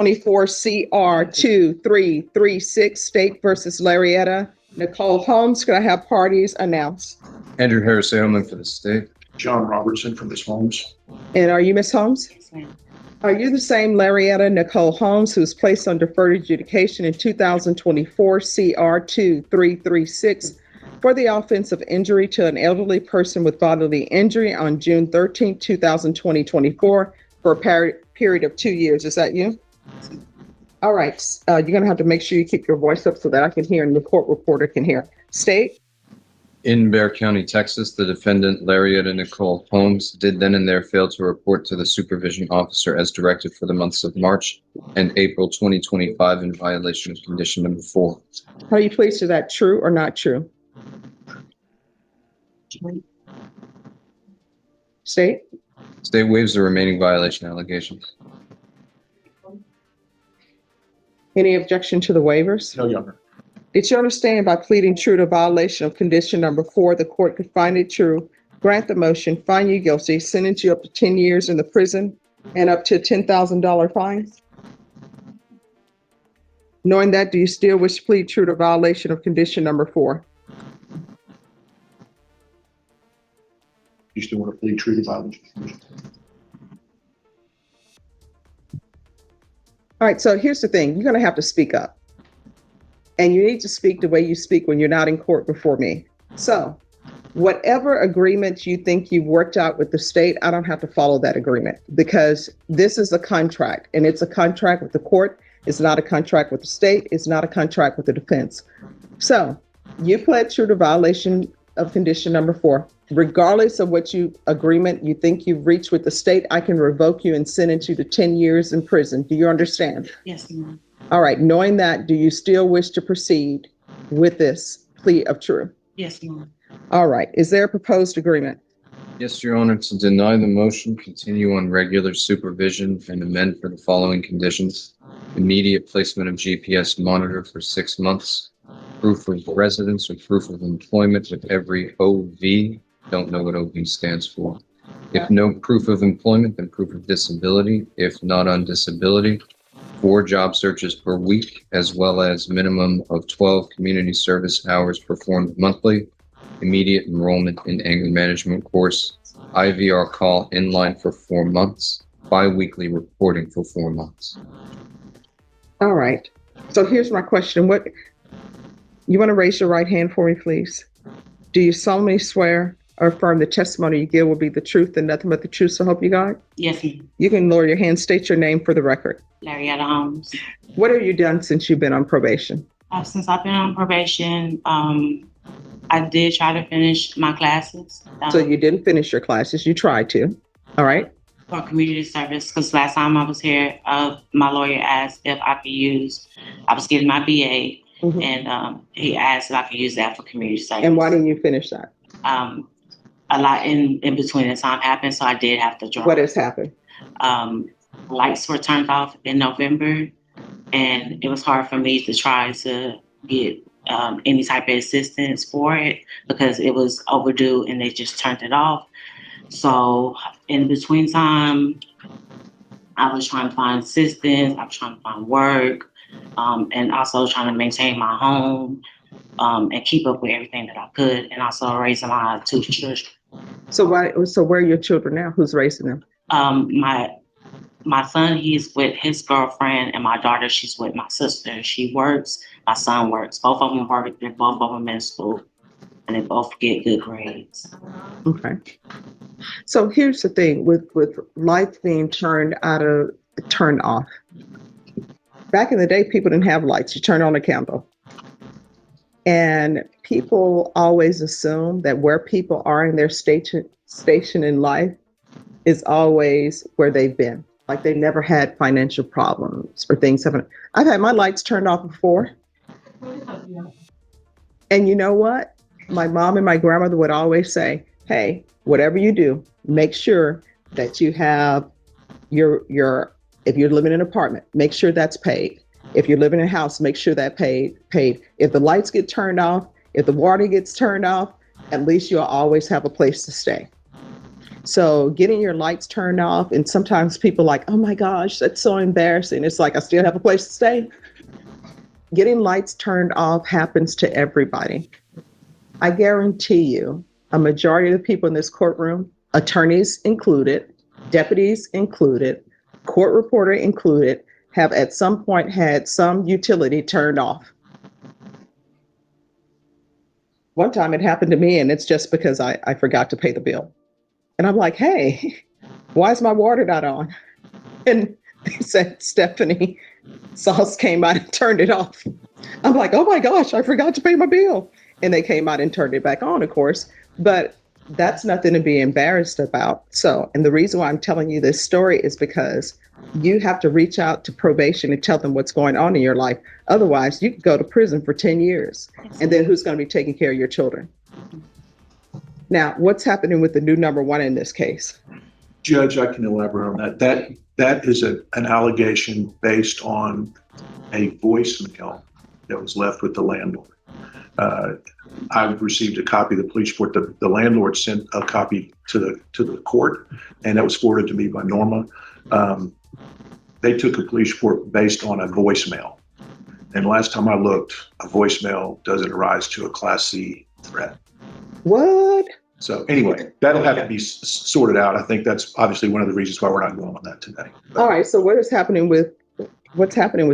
24 CR 2336 State versus Larietta. Nicole Holmes, could I have parties announced? Andrew Harris Ailman for the state. John Robertson for Ms. Holmes. And are you Ms. Holmes? Yes, ma'am. Are you the same Larietta Nicole Holmes who was placed on deferred adjudication in 2024 CR 2336 for the offense of injury to an elderly person with bodily injury on June 13, 2024 for a period of 2 years? Is that you? All right. You're going to have to make sure you keep your voice up so that I can hear and the court reporter can hear. State. In Bexar County, Texas, the defendant, Larietta Nicole Holmes, did then and there fail to report to the supervision officer as directed for the months of March and April 2025 in violation of condition number 4. How do you plead to that, true or not true? State. State waives the remaining violation allegations. Any objection to the waivers? No, Your Honor. Did you understand by pleading true to violation of condition number 4, the court could find it true, grant the motion, find you guilty, sentence you up to 10 years in the prison and up to a $10,000 fine? Knowing that, do you still wish to plead true to violation of condition number 4? You still want to plead true to violation? All right, so here's the thing. You're going to have to speak up. And you need to speak the way you speak when you're not in court before me. So whatever agreement you think you've worked out with the state, I don't have to follow that agreement because this is a contract and it's a contract with the court. It's not a contract with the state. It's not a contract with the defense. So you pled true to violation of condition number 4. Regardless of what agreement you think you've reached with the state, I can revoke you and sentence you to 10 years in prison. Do you understand? Yes, ma'am. All right. Knowing that, do you still wish to proceed with this plea of true? Yes, ma'am. All right. Is there a proposed agreement? Yes, Your Honor, to deny the motion, continue on regular supervision and amend for the following conditions. Immediate placement of GPS monitor for 6 months. Proof of residence or proof of employment with every OV. Don't know what OV stands for. If no proof of employment, then proof of disability. If not on disability, 4 job searches per week, as well as minimum of 12 community service hours performed monthly, immediate enrollment in anger management course, IVR call inline for 4 months, bi-weekly reporting for 4 months. All right. So here's my question. You want to raise your right hand for me, please? Do you solemnly swear or affirm the testimony you give will be the truth and nothing but the truth, so help you God? Yes, ma'am. You can lower your hand. State your name for the record. Larietta Holmes. What have you done since you've been on probation? Since I've been on probation, I did try to finish my classes. So you didn't finish your classes. You tried to. All right. For community service, because last time I was here, my lawyer asked if I was getting my BA, and he asked if I could use that for community service. And why didn't you finish that? A lot in between the time happened, so I did have to drop. What has happened? Lights were turned off in November, and it was hard for me to try to get any type of assistance for it because it was overdue and they just turned it off. So in between time, I was trying to find assistance, I was trying to find work, and also trying to maintain my home and keep up with everything that I could, and also raising my 2 children. So where are your children now? Who's raising them? My son, he's with his girlfriend, and my daughter, she's with my sister. She works, my son works. Both of them work, they're both of them in school, and they both get good grades. Okay. So here's the thing with lights being turned off. Back in the day, people didn't have lights. You turn on a candle. And people always assume that where people are in their station in life is always where they've been. Like they never had financial problems or things haven't. I've had my lights turned off before. And you know what? My mom and my grandmother would always say, hey, whatever you do, make sure that you have if you're living in an apartment, make sure that's paid. If you're living in a house, make sure that paid. If the lights get turned off, if the water gets turned off, at least you'll always have a place to stay. So getting your lights turned off, and sometimes people like, oh my gosh, that's so embarrassing. It's like, I still have a place to stay. Getting lights turned off happens to everybody. I guarantee you, a majority of the people in this courtroom, attorneys included, deputies included, court reporter included, have at some point had some utility turned off. One time it happened to me, and it's just because I forgot to pay the bill. And I'm like, hey, why is my water not on? And they said, Stephanie, Sauce came out and turned it off. I'm like, oh my gosh, I forgot to pay my bill. And they came out and turned it back on, of course. But that's nothing to be embarrassed about. So, and the reason why I'm telling you this story is because you have to reach out to probation and tell them what's going on in your life. Otherwise, you could go to prison for 10 years. And then who's going to be taking care of your children? Now, what's happening with the new number one in this case? Judge, I can elaborate on that. That is an allegation based on a voicemail that was left with the landlord. I've received a copy of the police report. The landlord sent a copy to the court, and that was forwarded to me by Norma. They took a police report based on a voicemail. And last time I looked, a voicemail doesn't rise to a Class C threat. What? So anyway, that'll have to be sorted out. I think that's obviously one of the reasons why we're not going on that today. All right. So what's happening with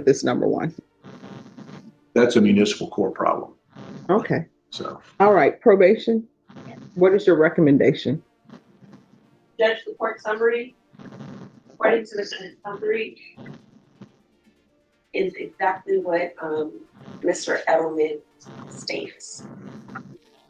this number one? That's a municipal court problem. Okay. So. All right. Probation. What is your recommendation? Judge, the court summary, according to the sentence summary, is exactly what Mr. Edelman states.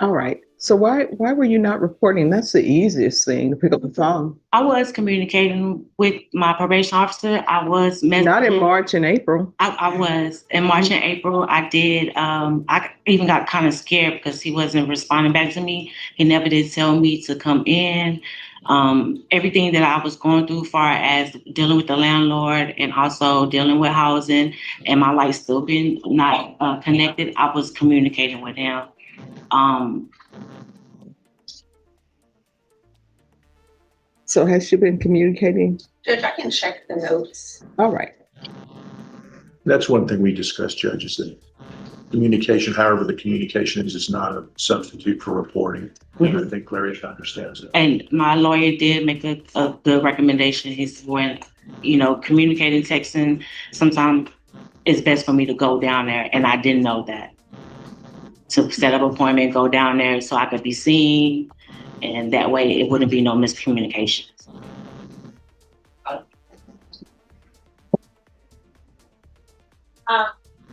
All right. So why were you not reporting? That's the easiest thing, to pick up the phone. I was communicating with my probation officer. I was Not in March and April. I was in March and April. I did. I even got kind of scared because he wasn't responding back to me. He never did tell me to come in. Everything that I was going through, far as dealing with the landlord and also dealing with housing, and my life still being not connected, I was communicating with him. So has she been communicating? Judge, I can check the notes. All right. That's one thing we discussed, Judge, is that communication, however the communication is not a substitute for reporting. And I think Clarice understands that. And my lawyer did make a good recommendation. He's when, communicating, texting, sometimes it's best for me to go down there. And I didn't know that. To set up an appointment, go down there so I could be seen. And that way it wouldn't be no miscommunications.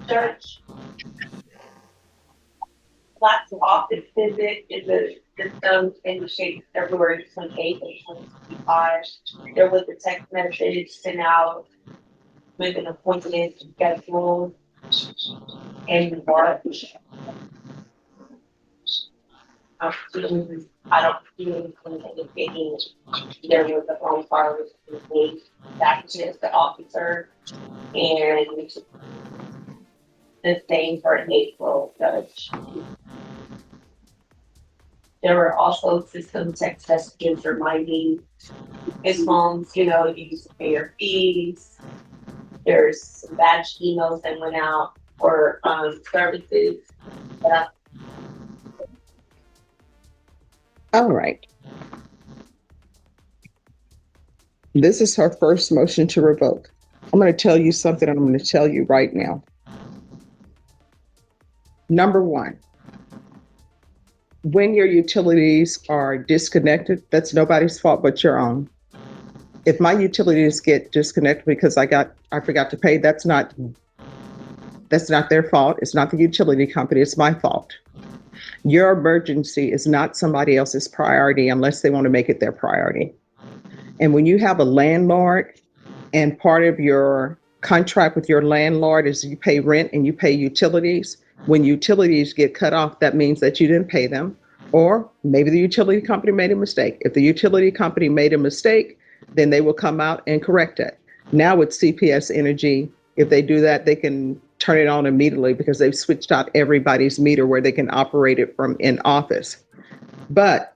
Judge, last office visit is a system in the shape of February 28th, 2025. There was a text message sent out with an appointment scheduled in March. I don't feel anything. There was a phone call with me back to the officer, and the same for April, Judge. There were also system text messages reminding his phones, you need to pay your fees. There's some batch emails that went out for services. All right. This is her first motion to revoke. I'm going to tell you something, and I'm going to tell you right now. Number one, when your utilities are disconnected, that's nobody's fault but your own. If my utilities get disconnected because I forgot to pay, that's not their fault. It's not the utility company, it's my fault. Your emergency is not somebody else's priority unless they want to make it their priority. And when you have a landlord and part of your contract with your landlord is you pay rent and you pay utilities, when utilities get cut off, that means that you didn't pay them, or maybe the utility company made a mistake. If the utility company made a mistake, then they will come out and correct it. Now with CPS Energy, if they do that, they can turn it on immediately because they've switched out everybody's meter where they can operate it from in office. But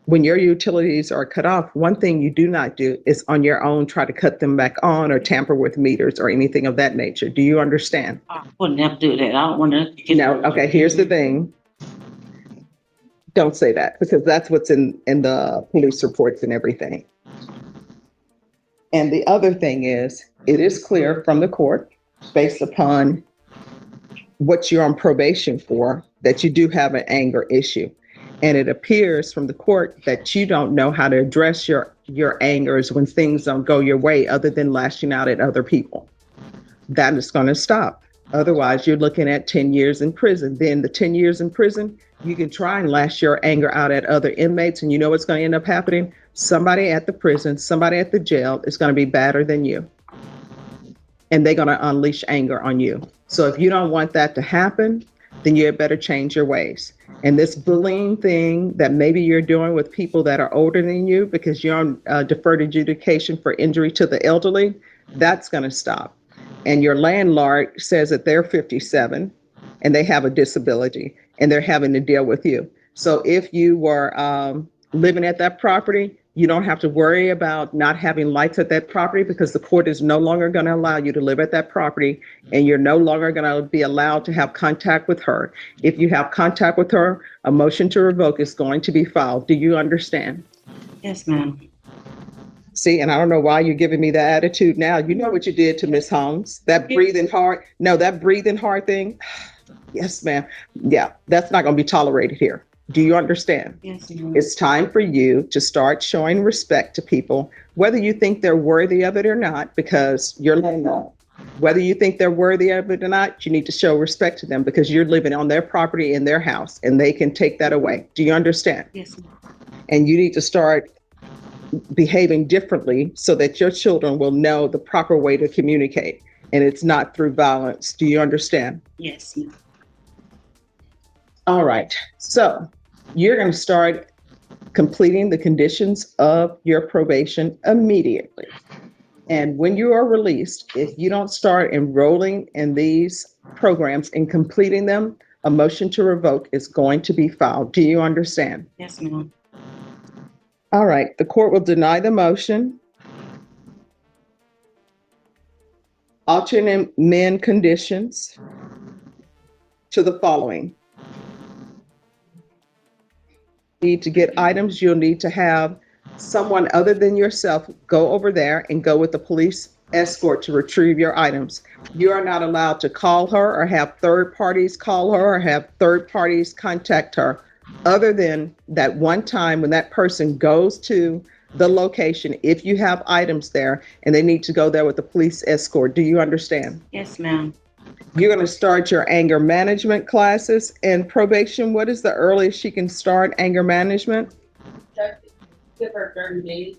when your utilities are cut off, one thing you do not do is on your own try to cut them back on or tamper with meters or anything of that nature. Do you understand? I would never do that. I don't want to. No. Okay. Here's the thing. Don't say that because that's what's in the police reports and everything. And the other thing is, it is clear from the court, based upon what you're on probation for, that you do have an anger issue. And it appears from the court that you don't know how to address your angers when things don't go your way, other than lashing out at other people. That is going to stop. Otherwise, you're looking at 10 years in prison. Then the 10 years in prison, you can try and lash your anger out at other inmates. And you know what's going to end up happening? Somebody at the prison, somebody at the jail is going to be badder than you. And they're going to unleash anger on you. So if you don't want that to happen, then you had better change your ways. And this bullying thing that maybe you're doing with people that are older than you because you're on deferred adjudication for injury to the elderly, that's going to stop. And your landlord says that they're 57 and they have a disability and they're having to deal with you. So if you were living at that property, you don't have to worry about not having lights at that property because the court is no longer going to allow you to live at that property, and you're no longer going to be allowed to have contact with her. If you have contact with her, a motion to revoke is going to be filed. Do you understand? Yes, ma'am. See, and I don't know why you're giving me that attitude now. You know what you did to Miss Holmes, that breathing hard. No, that breathing hard thing. Yes, ma'am. Yeah, that's not going to be tolerated here. Do you understand? Yes, ma'am. It's time for you to start showing respect to people, whether you think they're worthy of it or not, because you're landlord. Whether you think they're worthy of it or not, you need to show respect to them because you're living on their property in their house and they can take that away. Do you understand? Yes, ma'am. And you need to start behaving differently so that your children will know the proper way to communicate, and it's not through violence. Do you understand? Yes, ma'am. All right. So you're going to start completing the conditions of your probation immediately. And when you are released, if you don't start enrolling in these programs and completing them, a motion to revoke is going to be filed. Do you understand? Yes, ma'am. All right. The court will deny the motion. Alternate amend conditions to the following. Need to get items, you'll need to have someone other than yourself go over there and go with the police escort to retrieve your items. You are not allowed to call her or have third parties call her or have third parties contact her, other than that one time when that person goes to the location, if you have items there and they need to go there with the police escort. Do you understand? Yes, ma'am. You're going to start your anger management classes and probation. What is the earliest she can start anger management? Give her 30 days.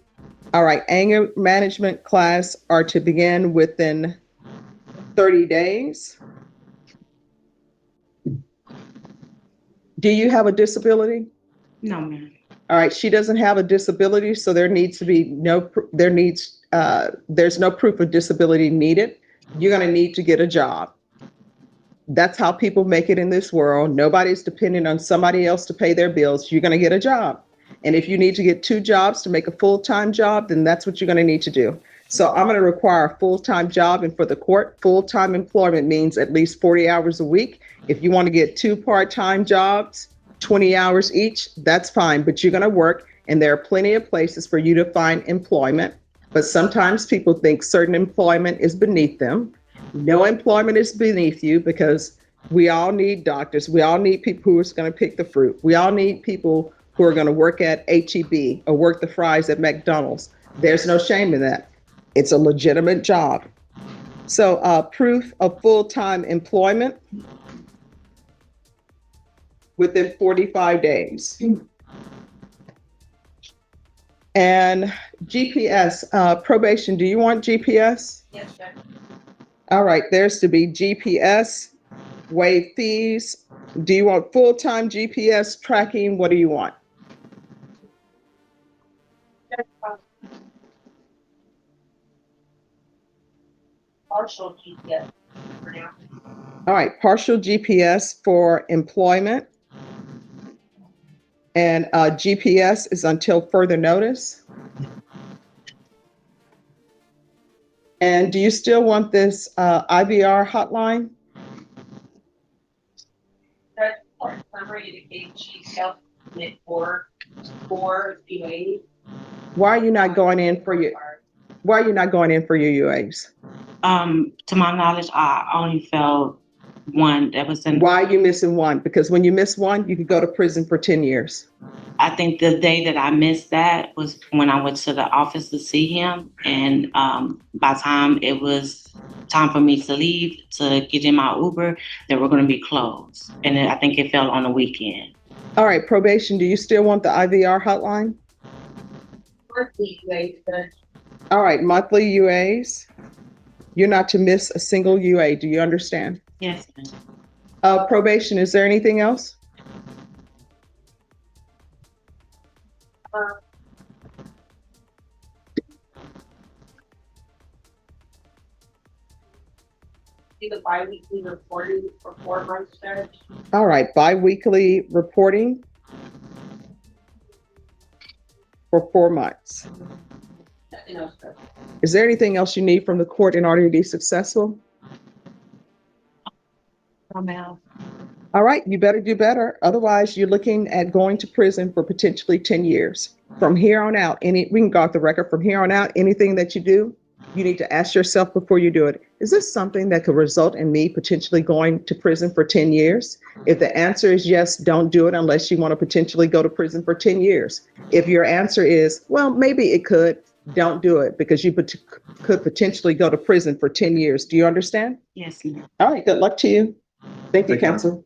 All right. Anger management class are to begin within 30 days. Do you have a disability? No, ma'am. All right. She doesn't have a disability, so there's no proof of disability needed. You're going to need to get a job. That's how people make it in this world. Nobody's depending on somebody else to pay their bills. You're going to get a job. And if you need to get 2 jobs to make a full-time job, then that's what you're going to need to do. So I'm going to require a full-time job. And for the court, full-time employment means at least 40 hours a week. If you want to get 2 part-time jobs, 20 hours each, that's fine. But you're going to work, and there are plenty of places for you to find employment. But sometimes people think certain employment is beneath them. No employment is beneath you, because we all need doctors. We all need people who are going to pick the fruit. We all need people who are going to work at H-E-B or work the fries at McDonald's. There's no shame in that. It's a legitimate job. So proof of full-time employment within 45 days. And GPS, probation, do you want GPS? Yes, Judge. All right, there's to be GPS, waive fees. Do you want full-time GPS tracking? What do you want? Partial GPS for now. All right, partial GPS for employment And GPS is until further notice. And do you still want this IVR hotline? That part summary indicates she's helped with four UAs. Why are you not going in for your UAs? To my knowledge, I only felt one that was in. Why are you missing one? Because when you miss one, you could go to prison for 10 years. I think the day that I missed that was when I went to the office to see him. And by the time it was time for me to leave to get in my Uber, they were going to be closed. And then I think it fell on the weekend. All right, probation, do you still want the IVR hotline? Monthly UAs, but All right, monthly UAs. You're not to miss a single UA. Do you understand? Yes, ma'am. Probation, is there anything else? do the bi-weekly reporting for 4 months, Judge. All right, bi-weekly reporting for 4 months. No, sir. Is there anything else you need from the court in order to be successful? No, ma'am. All right, you better do better. Otherwise, you're looking at going to prison for potentially 10 years. From here on out, we can go off the record. From here on out, anything that you do, you need to ask yourself before you do it, is this something that could result in me potentially going to prison for 10 years? If the answer is yes, don't do it unless you want to potentially go to prison for 10 years. If your answer is, well, maybe it could, don't do it because you could potentially go to prison for 10 years. Do you understand? Yes, ma'am. All right, good luck to you. Thank you, Thank you. counsel.